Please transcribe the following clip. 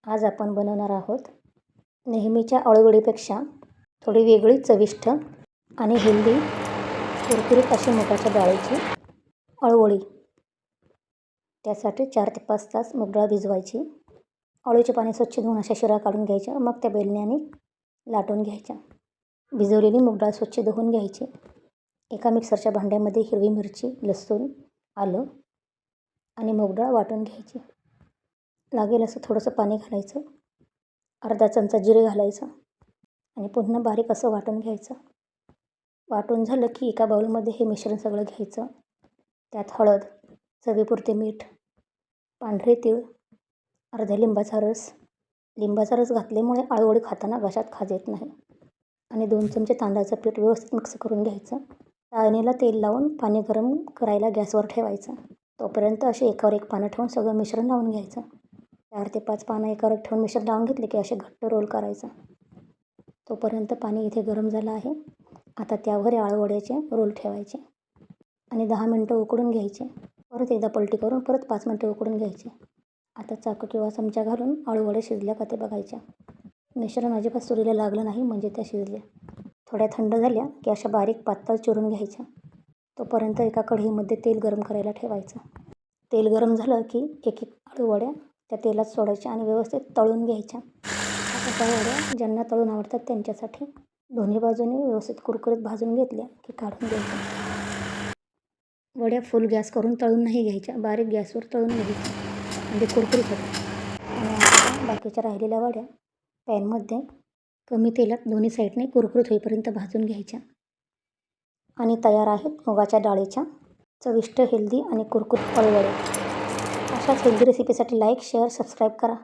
आज आपण बनवणार आहोत नेहमीच्या अळूवडीपेक्षा थोडी वेगळी, चविष्ट आणि हेल्दी कुरकुरीत अशी मुगाच्या डाळीची अळूवडी. त्यासाठी 4 ते 5 तास मूग डाळ भिजवायची. अळूचे पाणी स्वच्छ धुवून अशा शिरा काढून घ्यायच्या. मग त्या बेलण्याने लाटून घ्यायच्या. भिजवलेली मूग डाळ स्वच्छ धुवून घ्यायची. एका मिक्सरच्या भांड्यामध्ये हिरवी मिरची, लसूण, आलं आणि मूग डाळ वाटून घ्यायची. लागेल असं थोडंसं पाणी घालायचं. अर्धा चमचा जिरे घालायचं आणि पुन्हा बारीक असं वाटून घ्यायचं. वाटून झालं की एका बाउलमध्ये हे मिश्रण सगळं घ्यायचं. त्यात हळद, चवीपुरते मीठ, पांढरे तीळ, अर्ध्या लिंबाचा रस. लिंबाचा रस घातल्यामुळे अळूवडी खाताना घशात खाज येत नाही. आणि 2 चमचे तांदळाचं पीठ व्यवस्थित मिक्स करून घ्यायचं. चाळणीला तेल लावून पाणी गरम करायला गॅसवर ठेवायचं. तोपर्यंत असे एकावर एक पानं ठेवून सगळं मिश्रण लावून घ्यायचं. 4 ते 5 पानं एकावर एक ठेवून मिश्रण लावून घेतले की असे घट्ट रोल करायचं. तोपर्यंत पाणी इथे गरम झालं आहे. आता त्यावर अळूवड्याचे रोल ठेवायचे आणि 10 मिनटं उकडून घ्यायचे. परत एकदा पलटी करून परत 5 मिनटं उकडून घ्यायचे. आता चाकू किंवा चमचा घालून अळूवड्या शिजल्या का ते बघायच्या. मिश्रण अजिबात सुरीला लागलं नाही म्हणजे त्या शिजल्या. थोड्या थंड झाल्या की अशा बारीक पातळ चिरून घ्यायच्या. तोपर्यंत एका कढईमध्ये तेल गरम करायला ठेवायचं. तेल गरम झालं की एक अळूवड्या त्या तेलात सोडायच्या आणि व्यवस्थित तळून घ्यायच्या. आता त्या वड्या ज्यांना तळून आवडतात त्यांच्यासाठी दोन्ही बाजूने व्यवस्थित कुरकुरीत भाजून घेतल्या की काढून घ्यायच्या. वड्या फुल गॅस करून तळून नाही घ्यायच्या. बारीक गॅसवर तळून घ्यायच्या म्हणजे कुरकुरीत होतात. आणि आता बाकीच्या राहिलेल्या वड्या पॅनमध्ये कमी तेलात दोन्ही साईडने कुरकुरीत होईपर्यंत भाजून घ्यायच्या. आणि तयार आहेत मुगाच्या डाळीच्या चविष्ट, हेल्दी आणि कुरकुरीत अळूवड्या. अशाच हेल्दी रेसिपीसाठी लाईक, शेअर, सबस्क्राईब करा.